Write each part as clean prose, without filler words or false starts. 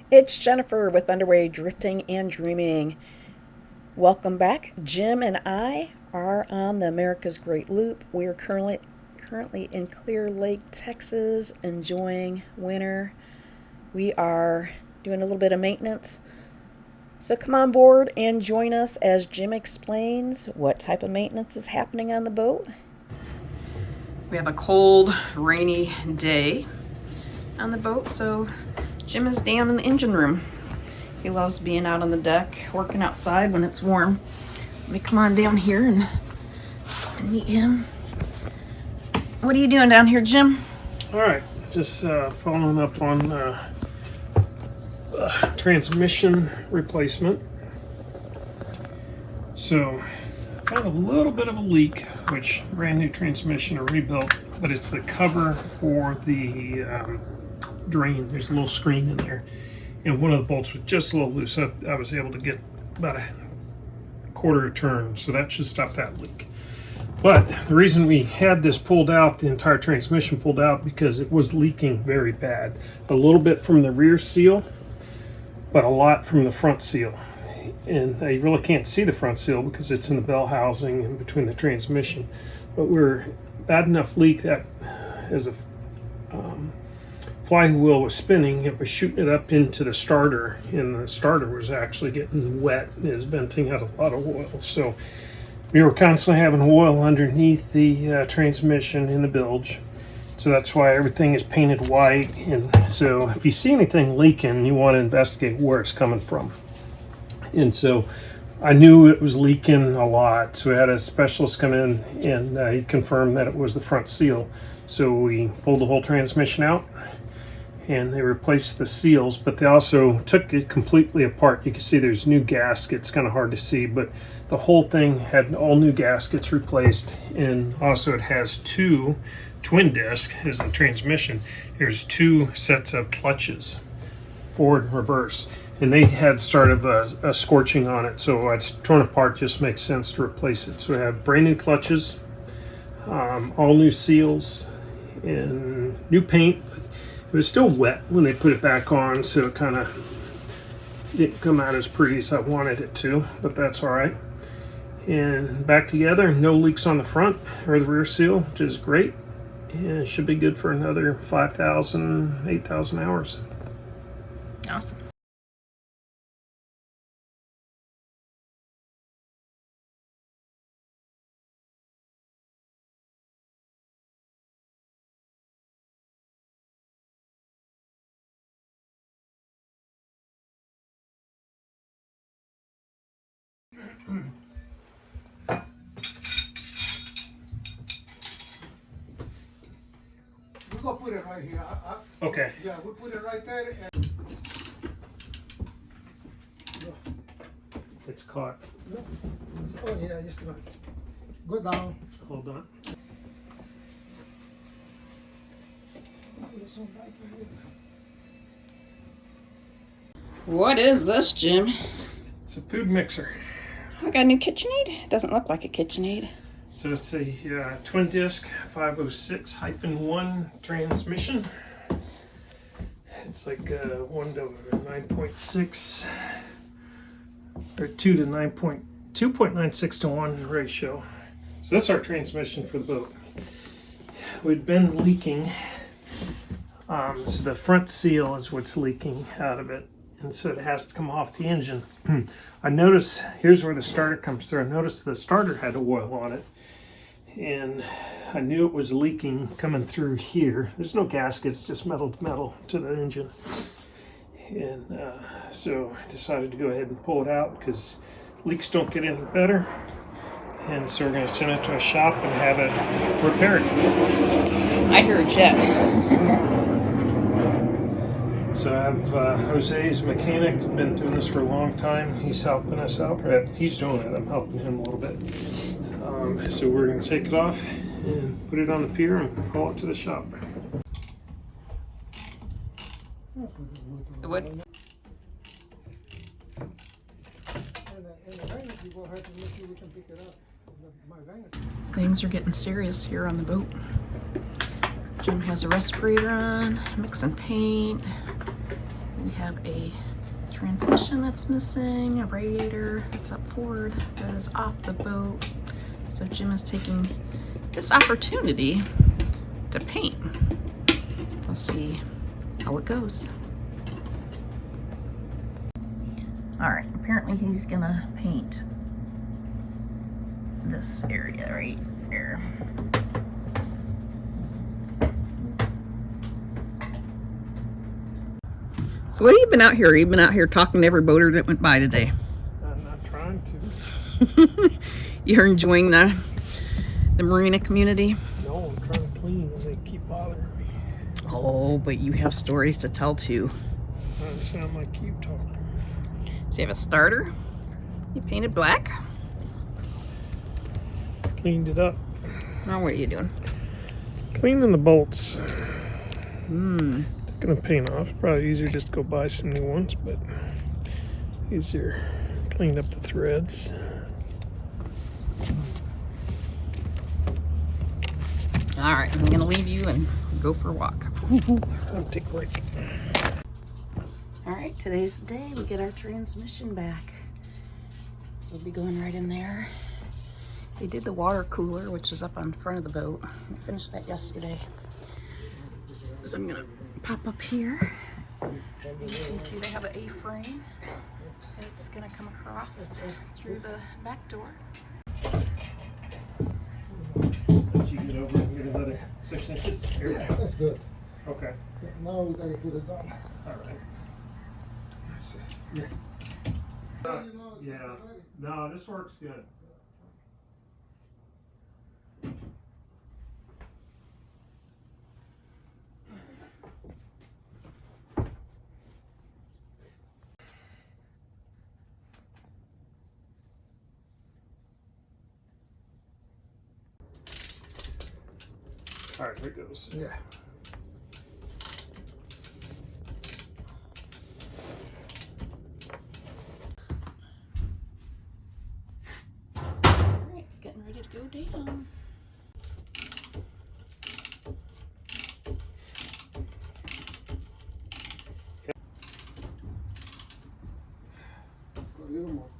It's Jennifer with Underway Drifting and Dreaming. Welcome back. Jim and I are on the America's Great Loop. We are currently in Clear Lake, Texas, enjoying winter. We are doing a little bit of maintenance. So come on board and join us as Jim explains what type of maintenance is happening on the boat. We have a cold, rainy day on the boat, so Jim is down in the engine room. He loves being out on the deck, working outside when it's warm. Let me come on down here and meet him. What are you doing down here, Jim? All right, just following up on transmission replacement. So, found a little bit of a leak, which brand new transmission or rebuilt, but it's the cover for the drain. There's a little screen in there, and one of the bolts was just a little loose. I was able to get about a quarter turn, so that should stop that leak. But the reason we had this pulled out, the entire transmission pulled out, because it was leaking very bad. A little bit from the rear seal, but a lot from the front seal. And you really can't see the front seal because it's in the bell housing and between the transmission. But we're bad enough leak that as a flywheel was spinning, it was shooting it up into the starter, and the starter was actually getting wet and is venting out a lot of oil. So we were constantly having oil underneath the transmission in the bilge. So that's why everything is painted white. And so if you see anything leaking, you want to investigate where it's coming from. And so I knew it was leaking a lot. So we had a specialist come in, and he confirmed that it was the front seal. So we pulled the whole transmission out, and they replaced the seals, but they also took it completely apart. You can see there's new gaskets, kind of hard to see, but the whole thing had all new gaskets replaced. And also it has two twin disc as the transmission. There's two sets of clutches, forward and reverse, and they had sort of a scorching on it, so it's torn apart. Just makes sense to replace it. So we have brand new clutches, all new seals, and new paint. It was still wet when they put it back on, so it kind of didn't come out as pretty as I wanted it to, but that's all right. And back together, no leaks on the front or the rear seal, which is great. And it should be good for another 5,000, 8,000 hours. Awesome. We're gonna put it right here. Okay. Yeah, we'll put it right there. And It's caught. oh yeah, just about. Go down. Hold on. What is this, Jim? It's a food mixer. I got a new KitchenAid. It doesn't look like a KitchenAid. So it's a twin disc 506-1 transmission. It's like 1 to 9.6 or 2 to 2.96 to 1 ratio. So that's our transmission for the boat. We'd been leaking, so the front seal is what's leaking out of it, and so it has to come off the engine. I noticed, here's where the starter comes through. I noticed the starter had oil on it, and I knew it was leaking coming through here. There's no gaskets, just metal to metal to the engine. And so I decided to go ahead and pull it out because leaks don't get any better. And so we're going to send it to a shop and have it repaired. I hear a jet. So I have Jose's mechanic, been doing this for a long time. He's helping us out. He's doing it, I'm helping him a little bit. So we're going to take it off and put it on the pier and haul it to the shop. The wood. And the van, you go ahead and see if we can pick it up. My van is. Things are getting serious here on the boat. Jim has a respirator on, mixing paint. We have a transmission that's missing, a radiator that's up forward that is off the boat. So Jim is taking this opportunity to paint. We'll see how it goes. All right, apparently he's gonna paint this area right there. So what have you been out here? You've been out here talking to every boater that went by today. I'm not trying to. You're enjoying the marina community? No, I'm trying to clean and they keep bothering me. Oh, but you have stories to tell too. I sound like you talk. So you have a starter? You painted black? Cleaned it up. Oh, what are you doing? Cleaning the bolts. Hmm. Gonna paint off. Probably easier just to go buy some new ones, but easier. Cleaned up the threads. All right, I'm gonna leave you and go for a walk. I'll take a break. All right, today's the day we get our transmission back. So we'll be going right in there. We did the water cooler, which is up on front of the boat. I finished that yesterday. So I'm gonna pop up here. You can see they have an A-frame. It's gonna come across through the back door. Let you get over and get another 6 inches. Here. That's good. Okay. Now we gotta put it down. All right. Yeah. Yeah. No, this works good. All right, here it goes. Yeah. All right, it's getting ready to go down. A little more.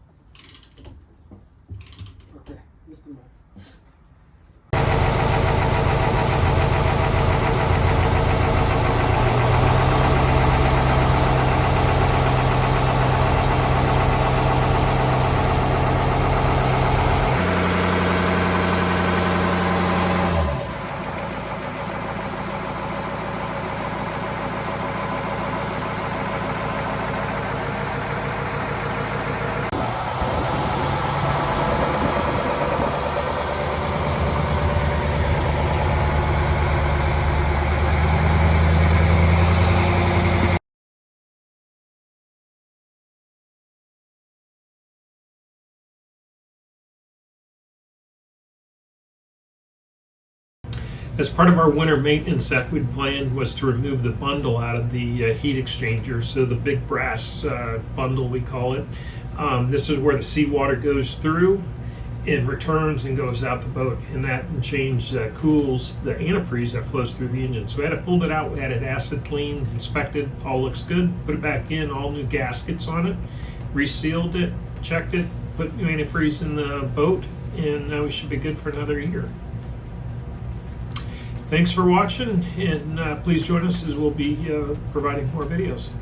Okay, just a minute. As part of our winter maintenance set, we'd planned was to remove the bundle out of the heat exchanger, so the big brass bundle we call it. This is where the seawater goes through and returns and goes out the boat, and that change cools the antifreeze that flows through the engine. So we had to pull it out, we had it acid cleaned, inspected, all looks good, put it back in, all new gaskets on it, resealed it, checked it, put new antifreeze in the boat, and now we should be good for another year. Thanks for watching, and please join us as we'll be providing more videos.